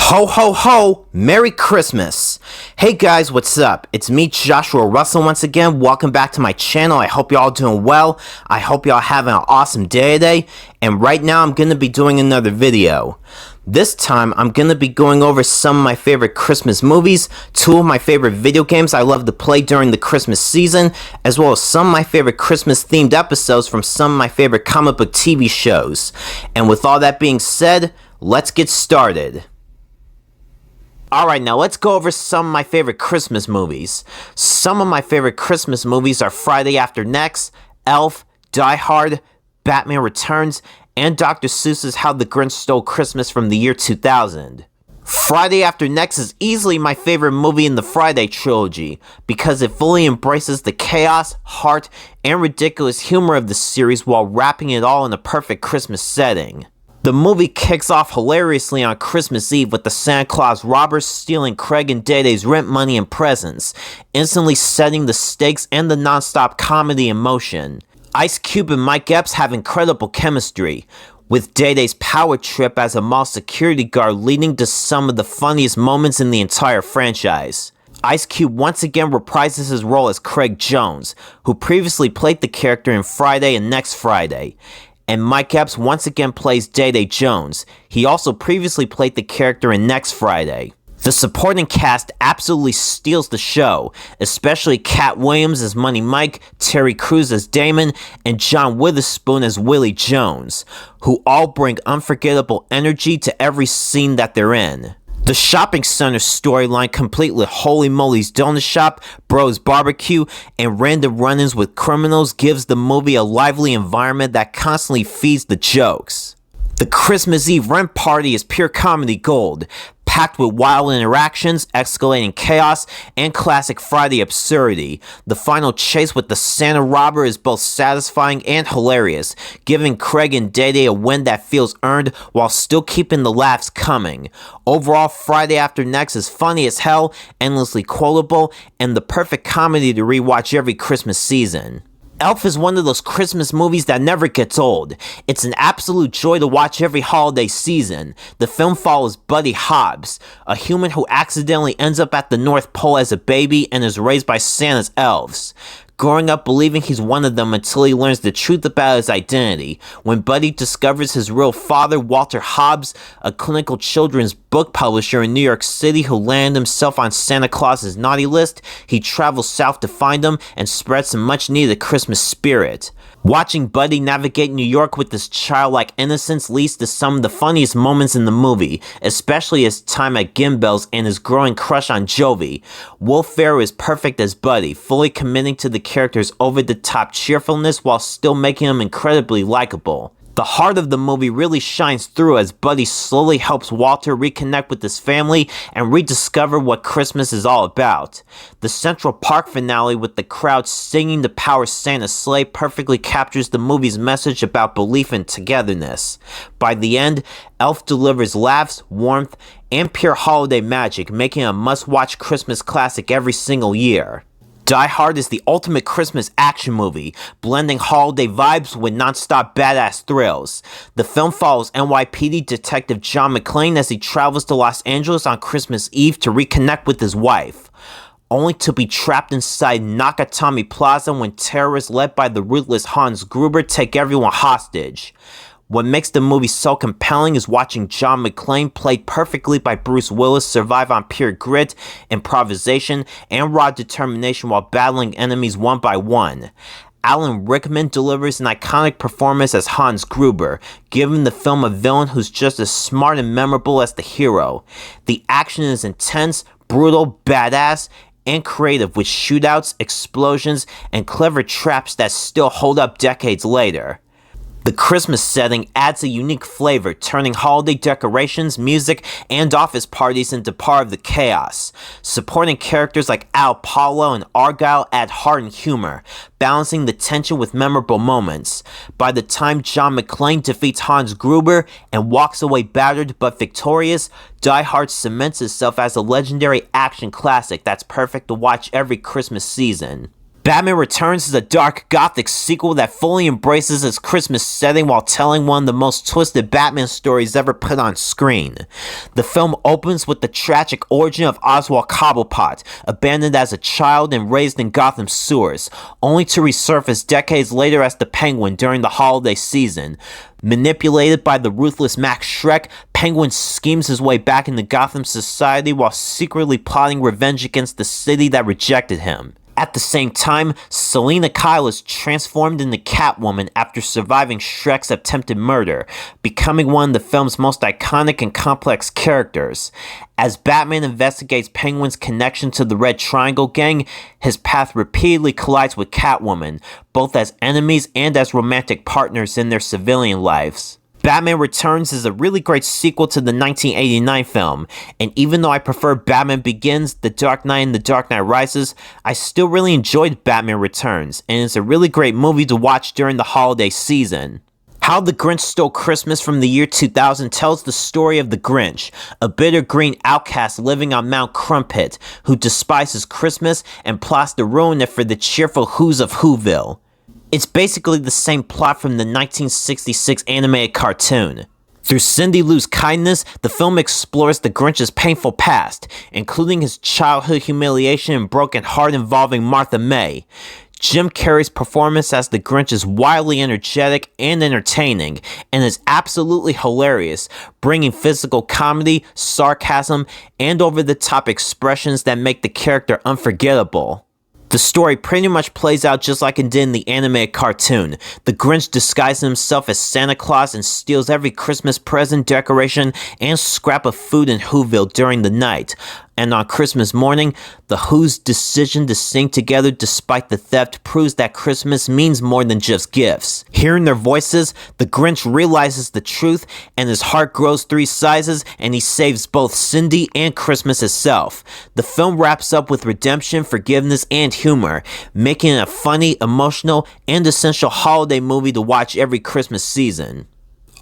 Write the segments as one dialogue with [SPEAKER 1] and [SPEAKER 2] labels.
[SPEAKER 1] Ho ho ho! Merry Christmas! Hey guys, what's up? It's me, Joshua Russell, once again. Welcome back to my channel. I hope y'all doing well. I hope y'all having an awesome day today. And right now I'm gonna be doing another video. This time I'm gonna be going over some of my favorite Christmas movies, two of my favorite video games I love to play during the Christmas season, as well as some of my favorite Christmas themed episodes from some of my favorite comic book TV shows. And with all that being said, let's get started. Alright, now let's go over some of my favorite Christmas movies. Some of my favorite Christmas movies are Friday After Next, Elf, Die Hard, Batman Returns, and Dr. Seuss's How the Grinch Stole Christmas from the year 2000. Friday After Next is easily my favorite movie in the Friday trilogy, because it fully embraces the chaos, heart, and ridiculous humor of the series while wrapping it all in a perfect Christmas setting. The movie kicks off hilariously on Christmas Eve with the Santa Claus robbers stealing Craig and Day-Day's rent money and presents, instantly setting the stakes and the non-stop comedy in motion. Ice Cube and Mike Epps have incredible chemistry, with Day-Day's power trip as a mall security guard leading to some of the funniest moments in the entire franchise. Ice Cube once again reprises his role as Craig Jones, who previously played the character in Friday and Next Friday. And Mike Epps once again plays Day-Day Jones. He also previously played the character in Next Friday. The supporting cast absolutely steals the show, especially Cat Williams as Money Mike, Terry Crews as Damon, and John Witherspoon as Willie Jones, who all bring unforgettable energy to every scene that they're in. The shopping center storyline, complete with Holy Moly's Donut Shop, Bro's Barbecue, and random run-ins with criminals, gives the movie a lively environment that constantly feeds the jokes. The Christmas Eve rent party is pure comedy gold, packed with wild interactions, escalating chaos, and classic Friday absurdity. The final chase with the Santa robber is both satisfying and hilarious, giving Craig and Day-Day a win that feels earned while still keeping the laughs coming. Overall, Friday After Next is funny as hell, endlessly quotable, and the perfect comedy to rewatch every Christmas season. Elf is one of those Christmas movies that never gets old. It's an absolute joy to watch every holiday season. The film follows Buddy Hobbs, a human who accidentally ends up at the North Pole as a baby and is raised by Santa's elves, growing up believing he's one of them until he learns the truth about his identity. When Buddy discovers his real father, Walter Hobbs, a clinical children's book publisher in New York City who landed himself on Santa Claus's naughty list, he travels south to find him and spreads some much-needed Christmas spirit. Watching Buddy navigate New York with this childlike innocence leads to some of the funniest moments in the movie, especially his time at Gimbel's and his growing crush on Jovi. Will Ferrell is perfect as Buddy, fully committing to the character's over-the-top cheerfulness while still making him incredibly likable. The heart of the movie really shines through as Buddy slowly helps Walter reconnect with his family and rediscover what Christmas is all about. The Central Park finale with the crowd singing the Power Santa sleigh perfectly captures the movie's message about belief and togetherness. By the end, Elf delivers laughs, warmth, and pure holiday magic, making it a must-watch Christmas classic every single year. Die Hard is the ultimate Christmas action movie, blending holiday vibes with non-stop badass thrills. The film follows NYPD detective John McClane as he travels to Los Angeles on Christmas Eve to reconnect with his wife, only to be trapped inside Nakatomi Plaza when terrorists led by the ruthless Hans Gruber take everyone hostage. What makes the movie so compelling is watching John McClane, played perfectly by Bruce Willis, survive on pure grit, improvisation, and raw determination while battling enemies one by one. Alan Rickman delivers an iconic performance as Hans Gruber, giving the film a villain who's just as smart and memorable as the hero. The action is intense, brutal, badass, and creative, with shootouts, explosions, and clever traps that still hold up decades later. The Christmas setting adds a unique flavor, turning holiday decorations, music, and office parties into part of the chaos. Supporting characters like Al Palo and Argyle add heart and humor, balancing the tension with memorable moments. By the time John McClane defeats Hans Gruber and walks away battered but victorious, Die Hard cements itself as a legendary action classic that's perfect to watch every Christmas season. Batman Returns is a dark gothic sequel that fully embraces its Christmas setting while telling one of the most twisted Batman stories ever put on screen. The film opens with the tragic origin of Oswald Cobblepot, abandoned as a child and raised in Gotham sewers, only to resurface decades later as the Penguin during the holiday season. Manipulated by the ruthless Max Schreck, Penguin schemes his way back into Gotham society while secretly plotting revenge against the city that rejected him. At the same time, Selina Kyle is transformed into Catwoman after surviving Shrek's attempted murder, becoming one of the film's most iconic and complex characters. As Batman investigates Penguin's connection to the Red Triangle Gang, his path repeatedly collides with Catwoman, both as enemies and as romantic partners in their civilian lives. Batman Returns is a really great sequel to the 1989 film, and even though I prefer Batman Begins, The Dark Knight, and The Dark Knight Rises, I still really enjoyed Batman Returns, and it's a really great movie to watch during the holiday season. How the Grinch Stole Christmas from the year 2000 tells the story of the Grinch, a bitter green outcast living on Mount Crumpit, who despises Christmas and plots to ruin it for the cheerful Who's of Whoville. It's basically the same plot from the 1966 animated cartoon. Through Cindy Lou's kindness, the film explores the Grinch's painful past, including his childhood humiliation and broken heart involving Martha May. Jim Carrey's performance as the Grinch is wildly energetic and entertaining, and is absolutely hilarious, bringing physical comedy, sarcasm, and over-the-top expressions that make the character unforgettable. The story pretty much plays out just like it did in the animated cartoon. The Grinch disguises himself as Santa Claus and steals every Christmas present, decoration, and scrap of food in Whoville during the night. And on Christmas morning, the Who's decision to sing together despite the theft proves that Christmas means more than just gifts. Hearing their voices, the Grinch realizes the truth and his heart grows 3 sizes and he saves both Cindy and Christmas itself. The film wraps up with redemption, forgiveness, and humor, making it a funny, emotional, and essential holiday movie to watch every Christmas season.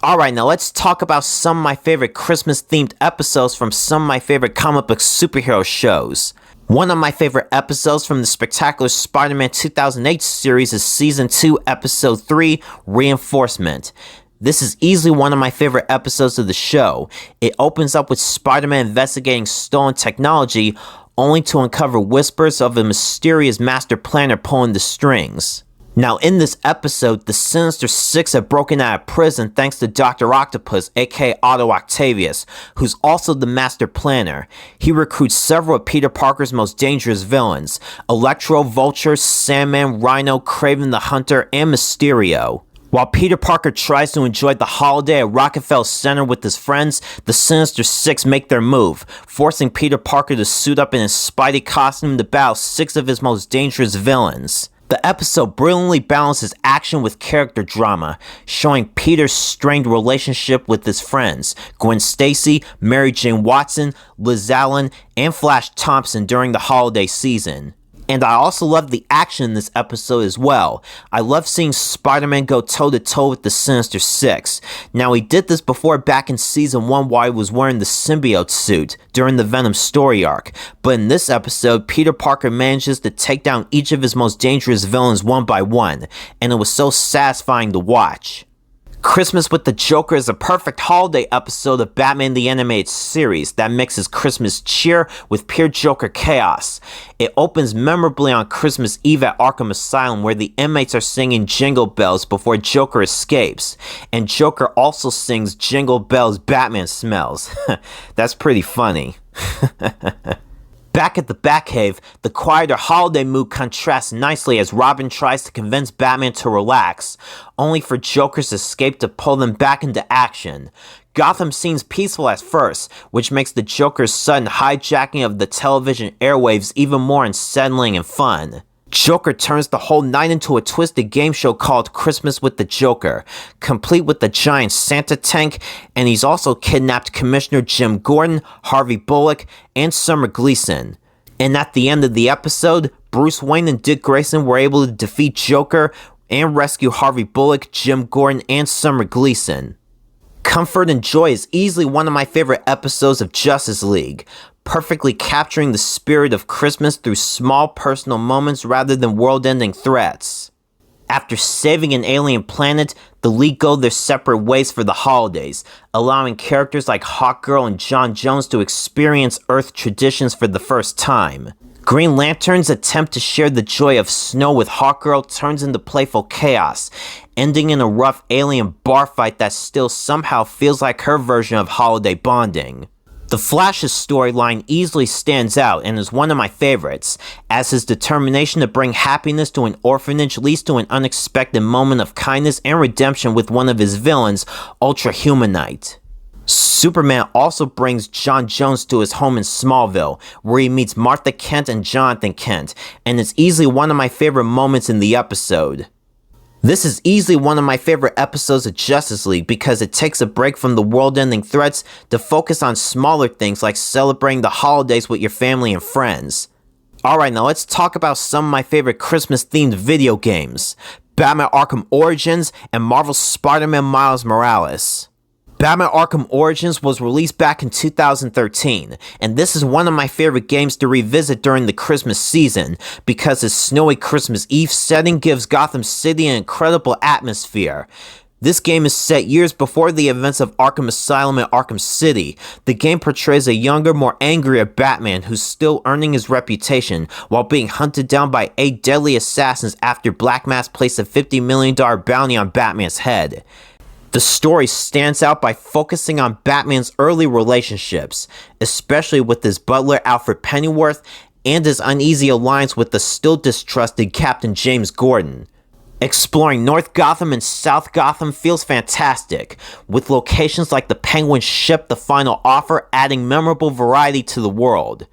[SPEAKER 1] Alright, now let's talk about some of my favorite Christmas-themed episodes from some of my favorite comic book superhero shows. One of my favorite episodes from the Spectacular Spider-Man 2008 series is Season 2, Episode 3, Reinforcement. This is easily one of my favorite episodes of the show. It opens up with Spider-Man investigating stolen technology, only to uncover whispers of a mysterious master planner pulling the strings. Now, in this episode, the Sinister Six have broken out of prison thanks to Dr. Octopus, aka Otto Octavius, who's also the Master Planner. He recruits several of Peter Parker's most dangerous villains: Electro, Vulture, Sandman, Rhino, Kraven the Hunter, and Mysterio. While Peter Parker tries to enjoy the holiday at Rockefeller Center with his friends, the Sinister Six make their move, forcing Peter Parker to suit up in his Spidey costume to battle 6 of his most dangerous villains. The episode brilliantly balances action with character drama, showing Peter's strained relationship with his friends, Gwen Stacy, Mary Jane Watson, Liz Allen, and Flash Thompson during the holiday season. And I also love the action in this episode as well. I love seeing Spider-Man go toe-to-toe with the Sinister Six. Now, he did this before back in Season 1 while he was wearing the symbiote suit during the Venom story arc. But in this episode, Peter Parker manages to take down each of his most dangerous villains one by one, and it was so satisfying to watch. Christmas with the Joker is a perfect holiday episode of Batman the Animated Series that mixes Christmas cheer with pure Joker chaos. It opens memorably on Christmas Eve at Arkham Asylum, where the inmates are singing Jingle Bells before Joker escapes, and Joker also sings Jingle Bells Batman Smells. That's pretty funny. Back at the Batcave, the quieter holiday mood contrasts nicely as Robin tries to convince Batman to relax, only for Joker's escape to pull them back into action. Gotham seems peaceful at first, which makes the Joker's sudden hijacking of the television airwaves even more unsettling and fun. Joker turns the whole night into a twisted game show called Christmas with the Joker, complete with the giant Santa tank, and he's also kidnapped Commissioner Jim Gordon, Harvey Bullock, and Summer Gleason. And at the end of the episode, Bruce Wayne and Dick Grayson were able to defeat Joker and rescue Harvey Bullock, Jim Gordon, and Summer Gleason. Comfort and Joy is easily one of my favorite episodes of Justice League. perfectly capturing the spirit of Christmas through small personal moments rather than world-ending threats. After saving an alien planet, the League go their separate ways for the holidays, allowing characters like Hawkgirl and John Jones to experience Earth traditions for the first time. Green Lantern's attempt to share the joy of snow with Hawkgirl turns into playful chaos, ending in a rough alien bar fight that still somehow feels like her version of holiday bonding. The Flash's storyline easily stands out and is one of my favorites, as his determination to bring happiness to an orphanage leads to an unexpected moment of kindness and redemption with one of his villains, Ultra Humanite. Superman also brings John Jones to his home in Smallville, where he meets Martha Kent and Jonathan Kent, and it's easily one of my favorite moments in the episode. This is easily one of my favorite episodes of Justice League because it takes a break from the world-ending threats to focus on smaller things like celebrating the holidays with your family and friends. Alright, now let's talk about some of my favorite Christmas-themed video games: Batman Arkham Origins and Marvel's Spider-Man Miles Morales. Batman Arkham Origins was released back in 2013, and this is one of my favorite games to revisit during the Christmas season, because its snowy Christmas Eve setting gives Gotham City an incredible atmosphere. This game is set years before the events of Arkham Asylum and Arkham City. The game portrays a younger, more angrier Batman who's still earning his reputation while being hunted down by 8 deadly assassins after Black Mask placed a $50 million bounty on Batman's head. The story stands out by focusing on Batman's early relationships, especially with his butler Alfred Pennyworth and his uneasy alliance with the still distrusted Captain James Gordon. Exploring North Gotham and South Gotham feels fantastic, with locations like the Penguin ship The Final Offer adding memorable variety to the world.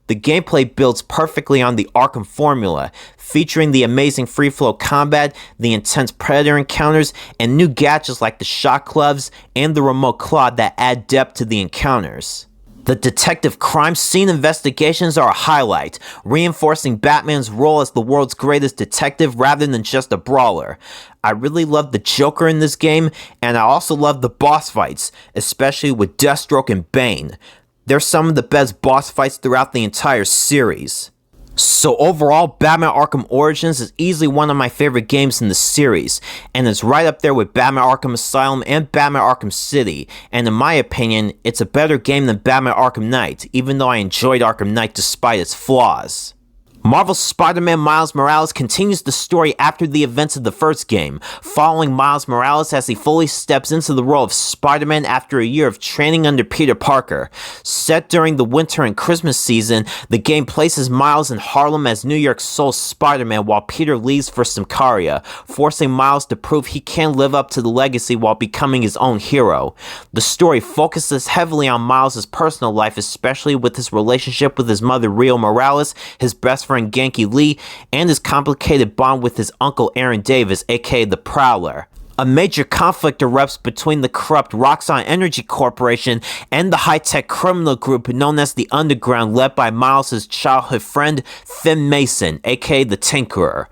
[SPEAKER 1] The gameplay builds perfectly on the Arkham formula, featuring the amazing free-flow combat, the intense Predator encounters, and new gadgets like the shot gloves and the remote claw that add depth to the encounters. The detective crime scene investigations are a highlight, reinforcing Batman's role as the world's greatest detective rather than just a brawler. I really love the Joker in this game, and I also love the boss fights, especially with Deathstroke and Bane. They're some of the best boss fights throughout the entire series. So overall, Batman Arkham Origins is easily one of my favorite games in the series, and it's right up there with Batman Arkham Asylum and Batman Arkham City, and in my opinion, it's a better game than Batman Arkham Knight, even though I enjoyed Arkham Knight despite its flaws. Marvel's Spider-Man Miles Morales continues the story after the events of the first game, following Miles Morales as he fully steps into the role of Spider-Man after a year of training under Peter Parker. Set during the winter and Christmas season, the game places Miles in Harlem as New York's sole Spider-Man while Peter leaves for Symkaria, forcing Miles to prove he can live up to the legacy while becoming his own hero. The story focuses heavily on Miles' personal life, especially with his relationship with his mother Rio Morales, his best friend Genki Lee, and his complicated bond with his uncle Aaron Davis, aka the Prowler. A major conflict erupts between the corrupt Roxxon Energy Corporation and the high-tech criminal group known as the Underground, led by Miles' childhood friend Finn Mason, aka the Tinkerer.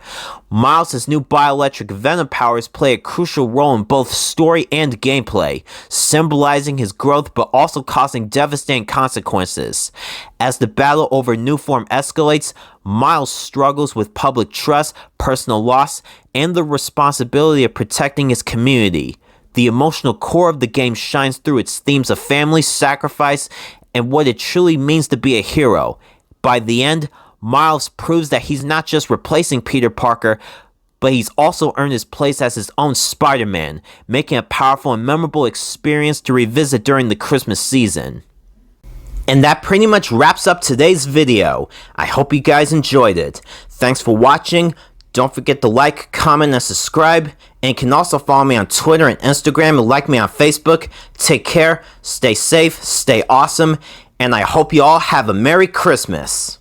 [SPEAKER 1] Miles' new bioelectric venom powers play a crucial role in both story and gameplay, symbolizing his growth but also causing devastating consequences. As the battle over Nuform escalates, Miles struggles with public trust, personal loss, and the responsibility of protecting his community. The emotional core of the game shines through its themes of family, sacrifice, and what it truly means to be a hero. By the end, Miles proves that he's not just replacing Peter Parker, but he's also earned his place as his own Spider-Man, making a powerful and memorable experience to revisit during the Christmas season. And that pretty much wraps up today's video. I hope you guys enjoyed it. Thanks for watching. Don't forget to like, comment, and subscribe. And you can also follow me on Twitter and Instagram and like me on Facebook. Take care, stay safe, stay awesome, and I hope you all have a Merry Christmas.